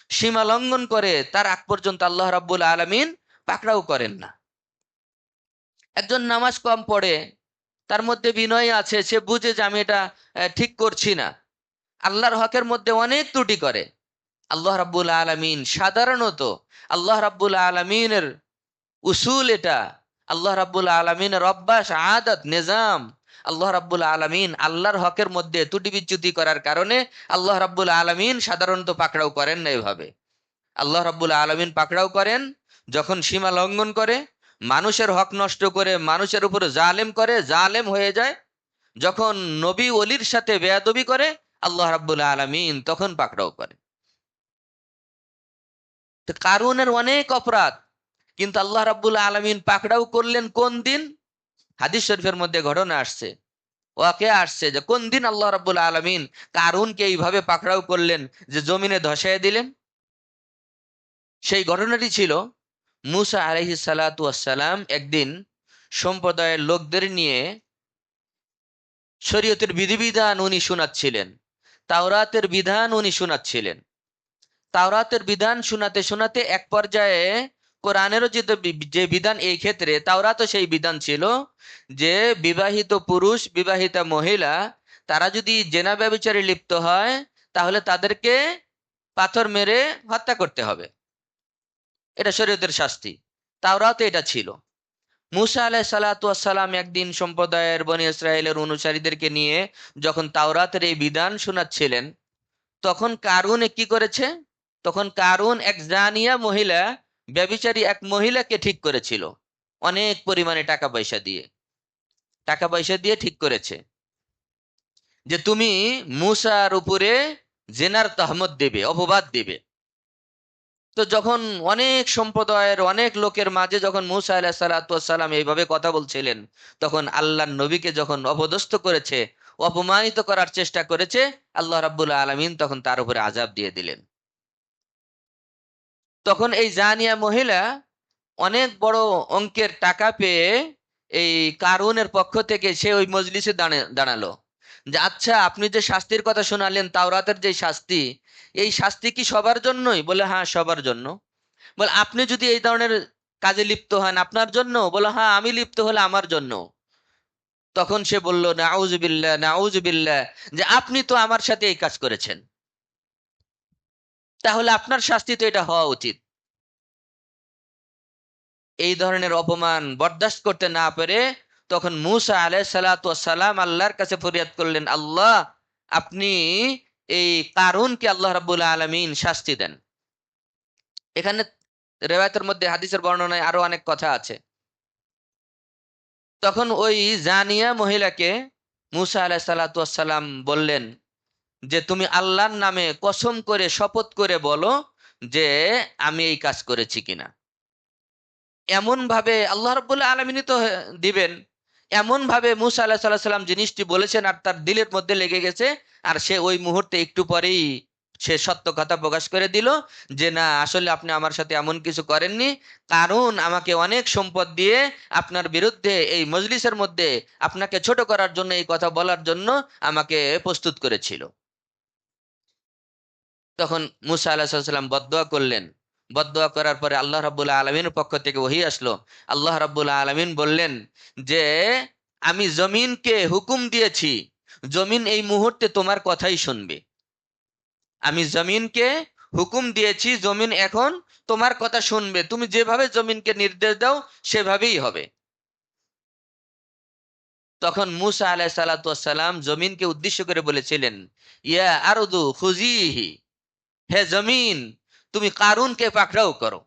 সীমা লঙ্ঘন করে, তার আগ পর্যন্ত আল্লাহ রাব্বুল আলামিন পাকড়াও করেন না। একজন নামাজ কম পড়ে, তার মধ্যে বিনয় আছে, সে বুঝে যে আমি এটা ঠিক করছি না, আল্লাহর হকের মধ্যে অনেক ত্রুটি করে, আল্লাহ রাব্বুল আলামিন সাধারণত, আল্লাহ রাব্বুল আলামিনের উসুল এটা, আল্লাহ রাব্বুল আলামিনের অভ্যাস, আদত, নিজাম, আল্লাহ রাব্বুল আলামিন আল্লাহর হকের মধ্যে ত্রুটি বিচ্যুতি করার কারণে আল্লাহ রাব্বুল আলামিন সাধারণত পাকড়াও করেন না এভাবে। আল্লাহ রাব্বুল আলামিন পাকড়াও করেন যখন সীমা লঙ্ঘন করে, মানুষের হক নষ্ট করে, মানুষের উপরে জালেম করে, জালেম হয়ে যায়, যখন নবী ওলির সাথে বেয়াদবি করে, আল্লাহ রাব্বুল আলামিন তখন পাকড়াও করে। তো কারুনের অনেক অপরাধ, কিন্তু আল্লাহ রাব্বুল আলামিন পাকড়াও করলেন কোন দিন? হাদিস শরীফের মধ্যে ঘটনা আসছে, ওয়াকে আসছে, যে কোন দিন আল্লাহ রাব্বুল আলামিন কারুনকে এইভাবে পাকড়াও করলেন যে জমিনে ধসায় দিলেন। সেই ঘটনাটি ছিল, মূসা আলাইহিস সালাতু ওয়াস সালাম একদিন সম্প্রদায়ের লোকদের নিয়ে শরীয়তের বিধিবিধান উনি শোনাচ্ছিলেন, তাওরাতের বিধান উনি শোনাচ্ছিলেন। তাওরাতের বিধান শোনাতে শোনাতে এক পর্যায়ে কোরআনেরও যে বিধান এই ক্ষেত্রে, তাওরাতও সেই বিধান ছিল যে বিবাহিত পুরুষ বিবাহিতা মহিলা তারা যদি জেনা ব্যভিচারে লিপ্ত হয় তাহলে তাদেরকে পাথর মেরে হত্যা করতে হবে, এটা শরীয়তের শাস্তি। তাওরাতে এটা ছিল। মুসা আলাইহিসসালাম একদিন সম্প্রদায়ের বনি ইসরায়েলের অনুসারীদেরকে নিয়ে যখন তাওরাতের এই বিধান শোনাচ্ছিলেন, তখন কারুন কি করেছে, তখন কারুন এক জানিয়া মহিলা, ব্যভিচারী এক মহিলাকে ঠিক করেছিল অনেক পরিমাণে টাকা পয়সা দিয়ে ঠিক করেছে যে তুমি মুসার উপরে জেনার তহমত দেবে, অপবাদ দেবে। তো যখন অনেক সম্প্রদায়ের অনেক লোকের মাঝে যখন মুসা আলাইহিসসালাম এইভাবে কথা বলছিলেন, তখন আল্লাহর নবীকে যখন অপদস্থ করেছে, অপমানিত করার চেষ্টা করেছে, আল্লাহ রাব্বুল আলামিন তখন তার উপরে আযাব দিয়ে দিলেন। তখন এই জানিয়া মহিলা অনেক বড় অঙ্কের টাকা পেয়ে এই কারুনের পক্ষ থেকে সে ওই মজলিসে দাঁড়ালো যে আচ্ছা, আপনি যে শাস্তির কথা শোনালেন, তাওরাতের যে শাস্তি, এই শাস্তি কি সবার জন্যই? বলে হ্যাঁ, সবার জন্য। বলে আপনি যদি এই ধরনের কাজে লিপ্ত হন আপনার জন্য? বলে হ্যাঁ, আমি লিপ্ত হলে আমার জন্য। তখন সে বলল নাউজুবিল্লাহ নাউজুবিল্লাহ, যে আপনি তো আমার সাথে এই কাজ করেছেন, তাহলে আপনার শাস্তি তো এটা হওয়া উচিত। এই ধরনের অপমান বরদাস্ত করতে না পেরে তখন মুসা আলাইহিসসালাম আল্লাহর কাছে ফরিয়াদ করলেন, আল্লাহ, আপনি এই কারুনকে আল্লাহ রাব্বুল আলামিন শাস্তি দেন। এখানে রিওয়ায়াতের মধ্যে, হাদিসের বর্ণনায় আরো অনেক কথা আছে। তখন ওই জানিয়া মহিলাকে মুসা আলাইহিসসালাম বললেন যে তুমি আল্লাহর নামে কসম করে শপথ করে বলো যে আমি এই কাজ করেছি কিনা। এমন ভাবে আল্লাহ রাব্বুল আলামিনই তো দিবেন, এমন ভাবে মুসা আলাইহিস সালাম জিনিসটি বলেছেন আর তার দিলের মধ্যে লেগে গেছে। আর সে ওই মুহূর্তে একটু পরেই সে সত্য কথা প্রকাশ করে দিল যে না, আসলে আপনি আমার সাথে এমন কিছু করেননি, কারণ আমাকে অনেক সম্পদ দিয়ে আপনার বিরুদ্ধে এই মজলিসের মধ্যে আপনাকে ছোট করার জন্য, এই কথা বলার জন্য আমাকে প্রস্তুত করেছিল। তখন মুসা আলাইহিস সালাম বদদোয়া করলেন। বদদোয়া করার পরে আল্লাহ রাব্বুল আলামিনের পক্ষ থেকে ওহী আসলো। আল্লাহ রাব্বুল আলামিন বললেন যে আমি জমিনকে হুকুম দিয়েছি, জমিন এই মুহূর্তে তোমার কথাই শুনবে। আমি জমিনকে হুকুম দিয়েছি, জমিন এখন তোমার কথা শুনবে, তুমি যেভাবে জমিনকে নির্দেশ দাও সেভাবেই হবে। তখন মুসা আলাইহিস সালাম জমিনকে উদ্দেশ্য করে বলেছিলেন, ইয়া আরদু খুজিহি, হে জমিন, তুমি কারুনকে পাকড়াও করো।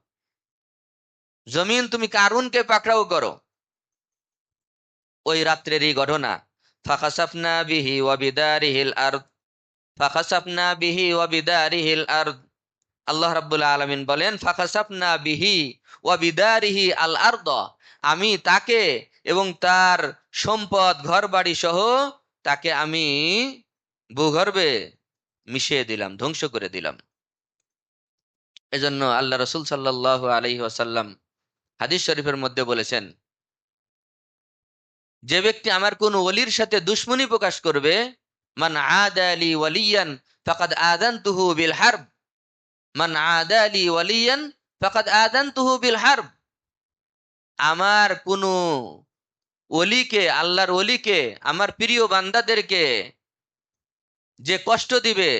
জমিন, তুমি কারুনকে পাকড়াও করো। ওই রাত্রেরই ঘটনা। ফাখাসাফনা বিহি ওয়া বিদারিহিল আরদ, ফাখাসাফনা বিহি ওয়া বিদারিহিল আরদ। আল্লাহ রাব্বুল আলামিন বলেন ফাখাসাফনা বিহি ওয়া বিদারিহি আল আরদ, আমি তাকে এবং তার সম্পদ ঘরবাড়ি সহ তাকে আমি ভূগর্ভে মিশিয়ে দিলাম, ধ্বংস করে দিলাম। এজন্য আল্লাহ রাসূল সাল্লাল্লাহু আলাইহি ওয়াসাল্লাম হাদিস শরীফের মধ্যে বলেছেন, যে ব্যক্তি আমার কোন ওলির সাথে দুশমনি প্রকাশ করবে, মান আদা লি ওয়ালিয়ান ফাকাদ আযানতুহু বিল হারব, মান আদা লি ওয়ালিয়ান ফাকাদ আযানতুহু বিল হারব। আমার কোন ওলিকে, আল্লাহর ওলিকে, আমার প্রিয় বান্দাদেরকে যে কষ্ট দিবে,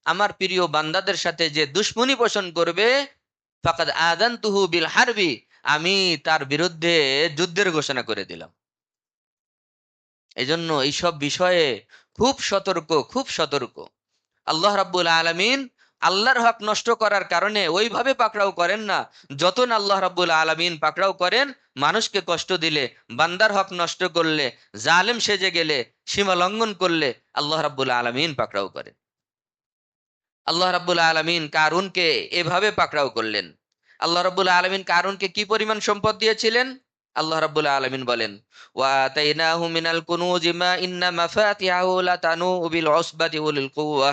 আমার প্রিয় বান্দাদের সাথে যে দুশমনি পোষণ করবে, ফাকাদ আযানতুহু বিল হারবি, আমি তার বিরুদ্ধে যুদ্ধের ঘোষণা করে দিলাম। এজন্য এইসব বিষয়ে খুব সতর্ক, খুব সতর্ক। আল্লাহ রাব্বুল আলামিন আল্লাহর হক নষ্ট করার কারণে ওইভাবে পাকড়াও করেন না যত না আল্লাহ রাব্বুল আলামিন পাকড়াও করেন মানুষকে কষ্ট দিলে, বান্দার হক নষ্ট করলে, জালেম সেজে গেলে, সীমা লঙ্ঘন করলে আল্লাহ রাব্বুল আলামিন পাকড়াও করেন। আল্লাহ রাব্বুল আলামিন কারুনকে এভাবে পাকড়াও করলেন। আল্লাহ রাব্বুল আলামিন কারুনকে কি পরিমাণ সম্পদ দিয়েছিলেন? আল্লাহ রাব্বুল আলামিন বলেন, ওয়া আতাইনাহু মিনাল কুনুজি মা ইন্না মাফাতিহাহু লাতানু বিল উসবাতি উলিল কুওয়া।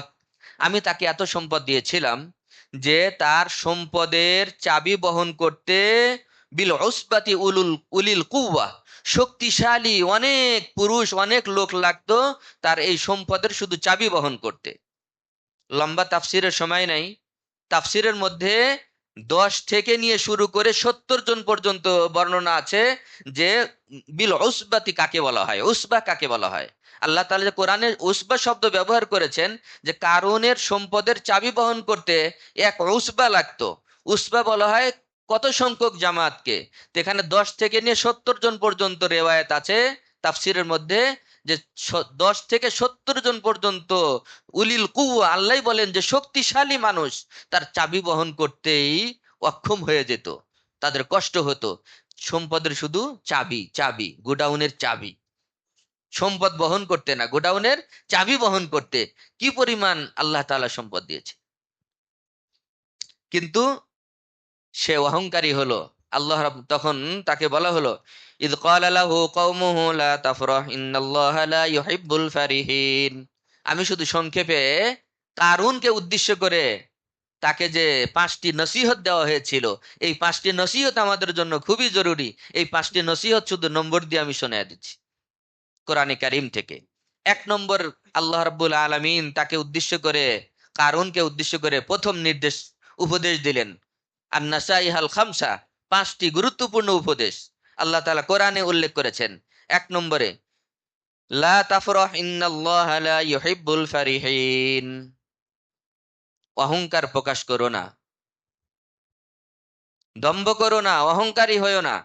আমি তাকে এত সম্পদ দিয়েছিলাম যে তার সম্পদের চাবি বহন করতে বিল উসবাতি উলিল কুওয়া, শক্তিশালী অনেক পুরুষ, অনেক লোক লাগতো তার এই সম্পদের শুধু চাবি বহন করতে। লম্বা তাফসিরের সময় নাই, তাফসিরের মধ্যে 10 থেকে নিয়ে শুরু করে 70 জন পর্যন্ত বর্ণনা আছে যে বিল উসবাতি কাকে বলা হয়, উসবা কাকে বলা হয়। আল্লাহ তাআলা যে কোরআনে উসবা শব্দ ব্যবহার করেছেন, যে কারুনের সম্পদের চাবি বহন করতে এক উসবা লাগতো। উসবা বলা হয় কত সংখ্যক জামাতকে। তো এখানে 10 থেকে নিয়ে 70 জন পর্যন্ত রেওয়ায়েত আছে তাফসিরের মধ্যে, যে 10 থেকে 70 জন পর্যন্ত উলিল কুওয়া, আল্লাহ বলেন যে শক্তিশালী মানুষ তার চাবি বহন করতেই অক্ষম হয়ে যেত, তাদের কষ্ট হতো। সম্পদের শুধু চাবি, চাবি, গোডাউনের চাবি, সম্পদ বহন করতে না, গোডাউনের চাবি বহন করতে। কি পরিমাণ আল্লাহ তাআলা সম্পদ দিয়েছে, কিন্তু সে অহংকারী হলো। তখন তাকে বলা হলো, ইদ ক্বালা লাহু কওমুহু লা তাফরাহ ইন্নাল্লাহা লা ইউহিব্বুল ফারিহিন। আমি শুধু সংক্ষেপে কারুনকে উদ্দেশ্য করে তাকে যে 5টি নসিহত দেওয়া হয়েছিল, এই 5টি নসিহত আমাদের জন্য খুবই জরুরি। এই 5টি নসিহত শুধু নম্বর দিয়ে আমি শোনায় দিচ্ছি কোরআনে কারিম থেকে। 1 নম্বর, আল্লাহ রাব্বুল আলামিন তাকে উদ্দেশ্য করে, কারুনকে উদ্দেশ্য করে প্রথম উপদেশ দিলেন আন-নাসাইহাল খামসা, 5টি গুরুত্বপূর্ণ উপদেশ আল্লাহ তাআলা কোরআনে উল্লেখ করেছেন। 1 নম্বরে, লা তাফরাহ ইন্নাল্লাহা লা ইউহিব্বুল ফারিহিন, অহংকার প্রকাশ করো না, দম্ভ করো না, অহংকারী হয়ো না।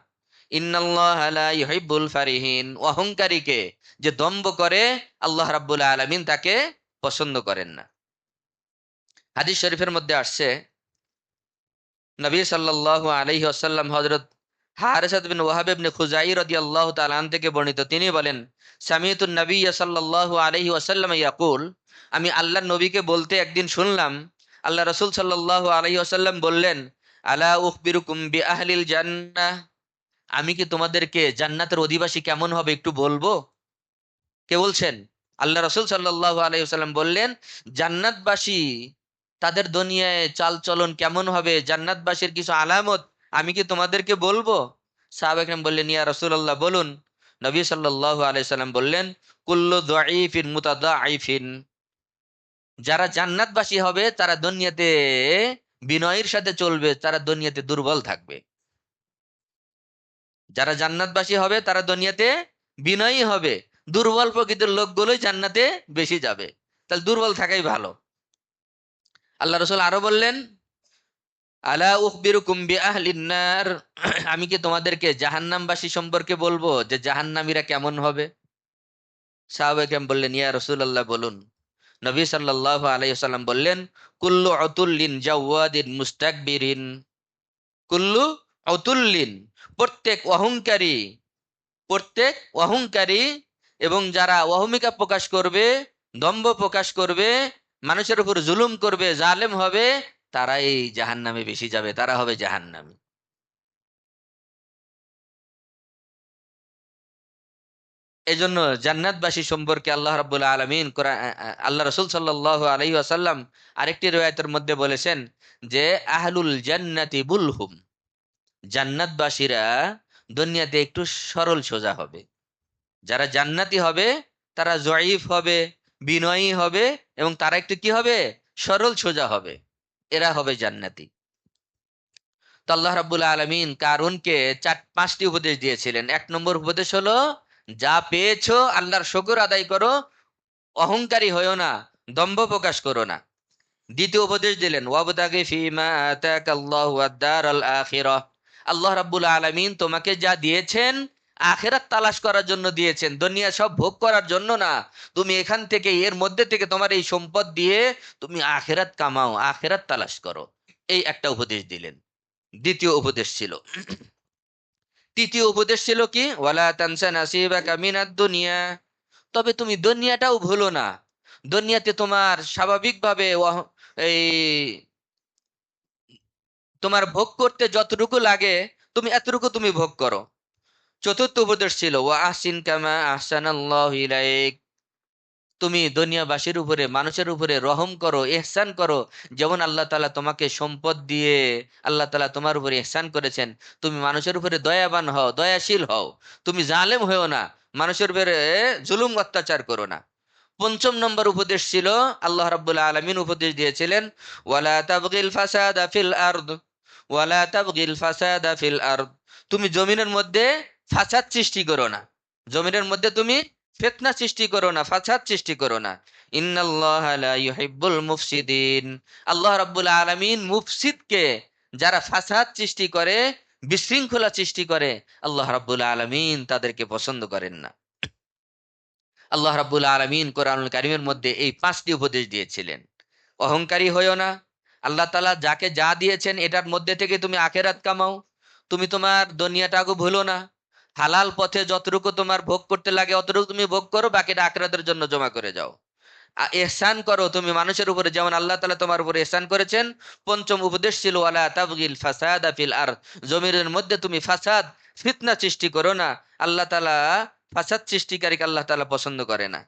ইন্নাল্লাহা লা ইউহিব্বুল ফারিহিন, অহংকারীকে যে দম্ভ করে আল্লাহ রাব্বুল আলামিন তাকে পছন্দ করেন না। হাদিস শরীফের মধ্যে আসছে, নবী সাল্লাল্লাহু আলাইহি ওয়াসাল্লাম হযরত হারিসাত বিন ওয়াহাব ইবনে খুজাই রাদিয়াল্লাহু তাআলা আন থেকে বর্ণিত, তিনি বলেন, সামিতুন নবিয়্য সাল্লাল্লাহু আলাইহি ওয়াসাল্লাম ইয়াকুল, আমি আল্লাহর নবীকে বলতে একদিন শুনলাম। আল্লাহ রাসূল সাল্লাল্লাহু আলাইহি ওয়াসাল্লাম বললেন, আলা উখবিরুকুম বিআহলিল জান্নাহ, আমি কি তোমাদেরকে জান্নাতের অধিবাসী কেমন হবে একটু বলবো? কে বলছেন? আল্লাহ রাসূল সাল্লাল্লাহু আলাইহি ওয়াসাল্লাম বললেন, জান্নাতবাসী তাদের দুনিয়ায় চাল চলন কেমন হবে, জান্নাতবাসীর কিছু আলামত আমি কি তোমাদেরকে বলবো? সাহাবায়ে কেরাম বললেন, ইয়া রাসূলুল্লাহ বলুন। নবী সাল্লাল্লাহু আলাইহি সাল্লাম বললেন, কুল্লু যায়িফিন মুতাদাইফিন, যারা জান্নাতবাসী হবে তারা দুনিয়াতে বিনয়ের সাথে চলবে, তারা দুনিয়াতে দুর্বল থাকবে। যারা জান্নাতবাসী হবে তারা দুনিয়াতে বিনয়ী হবে, দুর্বল প্রকৃতির লোকগুলোই জান্নাতে বেশি যাবে। তাহলে দুর্বল থাকাই ভালো। আল্লাহ রাসূল আরো বললেন, আলা উখবিরুকুম বিআহলিন নার, আমি কি তোমাদেরকে জাহান্নামবাসী সম্পর্কে বলবো যে জাহান্নামীরা কেমন হবে? সাহাবায়ে কেরাম বললেন, ইয়া রাসূলুল্লাহ বলুন। নবী সাল্লাল্লাহু আলাইহি ওয়াসাল্লাম বললেন, কুল্লু উতুল্লিন জাওয়াদিন মুস্তাকবিরিন, কুল্লু উতুল্লিন, প্রত্যেক অহংকারী, প্রত্যেক অহংকারী এবং যারা অহমিকা প্রকাশ করবে, দম্ভ প্রকাশ করবে, মানুষের উপর জুলুম করবে, জালেম হবে, তারাই জাহান্নামে বেশি যাবে, তারা হবে জাহান্নামী। এই জন্য জান্নাতবাসী সম্পর্কে আল্লাহ রাব্বুল আলামিন আল্লাহ রাসূল সাল্লাল্লাহু আলাইহি ওয়াসাল্লাম আরেকটি riwayতের মধ্যে বলেছেন যে আহলুল জান্নাতি বুলহুম, জান্নাতবাসীরা দুনিয়াতে একটু সরল সোজা হবে। যারা জান্নাতি হবে তারা জয়ীফ হবে, বিনয়ী হবে, এবং তারা একটু কি হবে, সরল সোজা হবে, এরা হবে জান্নাতি। তো আল্লাহ রাব্বুল আলামিন কারুনকে 5টি উপদেশ দিয়েছিলেন। 1 নম্বর উপদেশ হলো, যা পেয়েছো আল্লাহর শুকর আদায় করো, অহংকারী হয়ো না, দম্ভ প্রকাশ করো না। দ্বিতীয় উপদেশ দিলেন, ওয়াবতাগি ফীমা আতাকাল্লাহু আদ-দারাল আখিরাহ, আল্লাহ রাব্বুল আলামিন তোমাকে যা দিয়েছেন আখিরাত তালাশ করার জন্য দিয়েছেন, দুনিয়া সব ভোগ করার জন্য না। তুমি এখান থেকে, এর মধ্যে থেকে তোমার এই সম্পদ দিয়ে তুমি আখিরাত কামাও, আখিরাত তালাশ করো। এই একটা উপদেশ দিলেন। দ্বিতীয় উপদেশ ছিল। তৃতীয় উপদেশ ছিল কি, ওয়ালা তানসা নাসিবাকা মিনাদ দুনিয়া, তবে তুমি দুনিয়াটাও ভুলো না। দুনিয়াতে তোমার স্বাভাবিকভাবে এই তোমার ভোগ করতে যতটুকু লাগে তুমি এতটুকু তুমি ভোগ করো। চতুর্থ উপদেশ ছিল, ওয়া আহসিন কামা আহসানাল্লাহু ইলাইক, তুমি দুনিয়াবাসীর উপরে, মানুষের উপরে রহম করো, ইহসান করো, যেমন আল্লাহ তাআলা তোমাকে সম্পদ দিয়ে আল্লাহ তাআলা তোমার উপরে ইহসান করেছেন। তুমি মানুষের উপরে দয়াবান হও, দয়াশীল হও, তুমি জালেম হও না, মানুষের উপরে জুলুম অত্যাচার করো না। পঞ্চম নম্বর উপদেশ ছিল, আল্লাহ রাব্বুল আলামিন উপদেশ দিয়েছিলেন, ওয়ালা তাবগিল ফাসাদা ফিল আরদ, ওয়ালা তাবগিল ফাসাদা ফিল আরদ, তুমি জমিনের মধ্যে ফাসাদ সৃষ্টি করো না, জমিনের মধ্যে তুমি ফিতনা সৃষ্টি করো না, ফাসাদ সৃষ্টি করো না। ইন্নাল্লাহা লা ইউহিব্বুল মুফসিদিন, আল্লাহ রাব্বুল আলামিন মুফসিদকে, যারা ফাসাদ সৃষ্টি করে, বিশৃঙ্খলা সৃষ্টি করে, আল্লাহ রাব্বুল আলামিন তাদেরকে পছন্দ করেন না। আল্লাহ রাব্বুল আলামিন কোরআনুল কারীমের মধ্যে এই 5টি উপদেশ দিয়েছিলেন। অহংকারী হইও না। আল্লাহ তাআলা যাকে যা দিয়েছেন এটার মধ্যে থেকে তুমি আখিরাত কামাও। তুমি তোমার দুনিয়াটাকে ভুলো না। হালাল পথে যতটুকু তোমার ভোগ করতে লাগে অতটুকু তুমি ভোগ করো, বাকিটা আখিরাতের জন্য জমা করে যাও। ইহসান করো তুমি মানুষের উপরে, যেমন আল্লাহ তাআলা তোমার উপরে ইহসান করেছেন। পঞ্চম উপদেশ ছিল, ওয়ালা তাবগিল ফাসাদা ফিল আরদ, জমিনের মধ্যে তুমি ফাসাদ, ফিতনা সৃষ্টি করো না। আল্লাহ তাআলা ফাসাদ সৃষ্টিকারীকে আল্লাহ তাআলা পছন্দ করে না।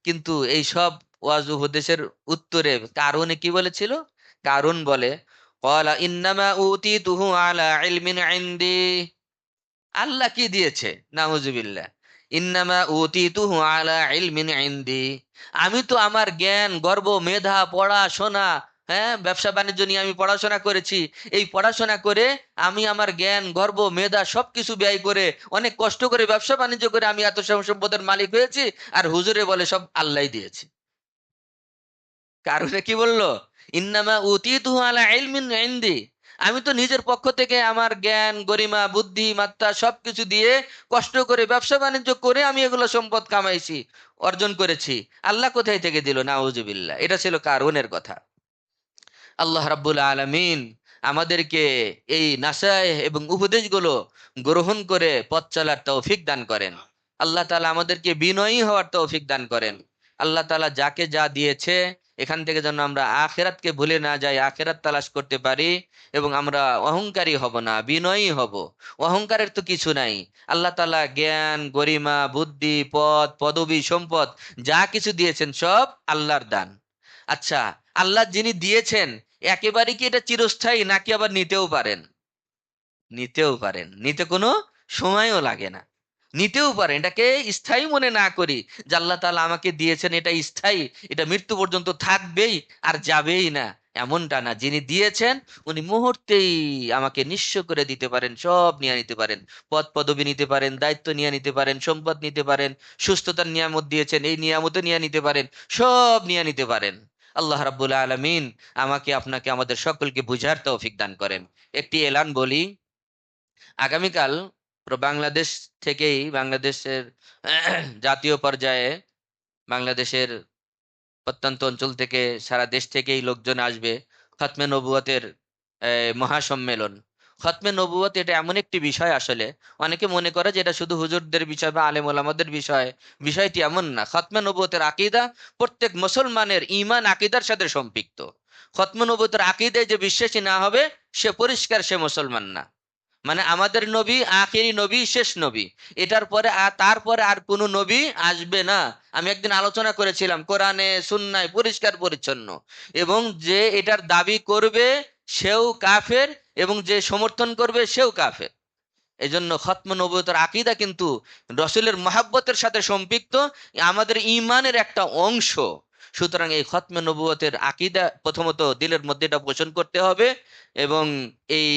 কিন্তু এই সব ওয়াজ উপদেশের উত্তরে কারুনে কি বলেছিল? কারুন বলে, ক্বালা ইন্নামা উতিতুহু আলা ইলমিন ইনদি, আল্লাহ কি দিয়েছে? নাউজুবিল্লাহ। ইন্নামা উতিতুহু আলা ইলমিন ইনদি, আমি তো আমার জ্ঞান, গর্ব, মেধা, পড়াশোনা, হ্যাঁ, ব্যবসা বাণিজ্য নিয়ে আমি পড়াশোনা করেছি। এই পড়াশোনা করে আমি আমার জ্ঞান, গর্ব, মেধা সবকিছু ব্যয় করে, অনেক কষ্ট করে ব্যবসা বাণিজ্য করে আমি এত সম্পদের মালিক হয়েছি। আর হুজুরে বলে সব আল্লাহ দিয়েছে। কারণে কি বললো? ইন্নামা উতিতুহু আলা ইলমিন ইনদি, আমি তো নিজের পক্ষ থেকে আমার জ্ঞান, গরিমা, বুদ্ধি, মাত্রা সবকিছু দিয়ে কষ্ট করে ব্যবসা বাণিজ্য করে আমি এগুলো সম্পদ কামাইছি, অর্জন করেছি। আল্লাহ কোথায় থেকে দিল? নাউজুবিল্লাহ। এটা ছিল কারুনের কথা। আল্লাহ রাব্বুল আলামিন আমাদেরকে এই নাসায় এবং উপদেশগুলো গ্রহণ করে পথ চলার তৌফিক দান করেন। আল্লাহ তাআলা আমাদেরকে বিনয়ী হওয়ার তৌফিক দান করেন। আল্লাহ তাআলা যাকে যা দিয়েছে এখান থেকে যেন আমরা আখিরাতকে ভুলে না যাই, আখিরাত তালাশ করতে পারি, এবং আমরা অহংকারী হব না, বিনয়ী হব। অহংকারের তো কিছু নাই। আল্লাহ তাআলা জ্ঞান, গরিমা, বুদ্ধি, পদ, পদবী, সম্পদ যা কিছু দিয়েছেন সব আল্লাহর দান। আচ্ছা, আল্লাহ যিনি দিয়েছেন একেবারে কি এটা চিরস্থায়ী, নাকি আবার নিতেও পারেন? নিতেও পারেন, নিতে কোনো সময়ও লাগে না। নিতেও পারেন, এটাকে স্থায়ী মনে না করি যে আল্লাহ তাআলা আমাকে দিয়েছেন এটা স্থায়ী, এটা মৃত্যু পর্যন্ত থাকবেই আর যাবেই না, এমনটা না। যিনি দিয়েছেন উনি মুহূর্তেই আমাকে নিঃস্ব করে দিতে পারেন, সব নিয়ে নিতে পারেন। পদ পদবি নিতে পারেন, দায়িত্ব নিয়ে নিতে পারেন, সম্পদ নিতে পারেন, সুস্থতার নিয়ামত দিয়েছেন, এই নিয়ামতও নিয়ে নিতে পারেন, সব নিয়ে নিতে পারেন। আল্লাহ রাব্বুল আলামিন আমাকে, আপনাকে, আমাদের সকলকে বুঝার তৌফিক দান করেন। একটি এলান বলি, আগামীকাল বাংলাদেশ থেকেই, বাংলাদেশের জাতীয় পর্যায়ে, বাংলাদেশের প্রত্যন্ত অঞ্চল থেকে, সারা দেশ থেকেই লোকজন আসবে খতমে নবুয়তের মহাসম্মেলন। খতমে নবুয়ত এটা এমন একটি বিষয়, আসলে অনেকে মনে করে যে এটা শুধু হুজুরদের বিষয় বা আলেম ওলামাদের বিষয়। বিষয়টি এমন না। খতমে নবুয়তের আকীদা প্রত্যেক মুসলমানের ঈমান আকীদার সাথে সম্পৃক্ত। খতমে নবুয়তের আকীদায় যে বিশ্বাসী না হবে, সে পরিষ্কার সে মুসলমান না। মানে আমাদের নবী আখেরি নবী, শেষ নবী। এটার পরে তারপরে আর কোনো নবী আসবে না। আমি একদিন আলোচনা করেছিলাম, কোরআনে সুন্নায় পরিষ্কার পরিচ্ছন্ন। এবং যে এটার দাবি করবে সেও কাফের, এবং যে সমর্থন করবে সেও কাফের। এজন্য খতম নবুয়তের আকীদা কিন্তু রসুলের মহাব্বতের সাথে সম্পৃক্ত, আমাদের ঈমানের একটা অংশ। সুতরাং এই খতমে নবুয়তের আকীদা প্রথমত দিলের মধ্যে এটা পোষণ করতে হবে। এবং এই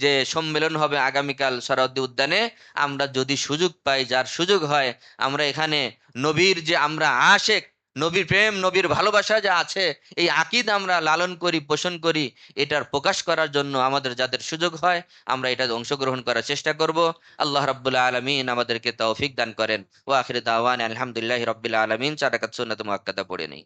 যে সম্মেলন হবে আগামীকাল সোহরাওয়ার্দী উদ্যানে, আমরা যদি সুযোগ পাই, যার সুযোগ হয়, আমরা এখানে নবীর যে আমরা আশেক, নবীর প্রেম, নবীর ভালোবাসা যা আছে, এই আকীদা আমরা লালন করি, পোষণ করি। এটার প্রকাশ করার জন্য আমাদের যাদের সুযোগ হয় আমরা এটাতে অংশগ্রহণ করার চেষ্টা করব। আল্লাহ রাব্বুল আলামিন আমাদেরকে তৌফিক দান করেন। ওয়া আখিরু দাওয়ানা আলহামদুলিল্লাহি রাব্বিল আলামিন। 4 রাকাত সুন্নাত মুআক্কাদা পড়ে নেই।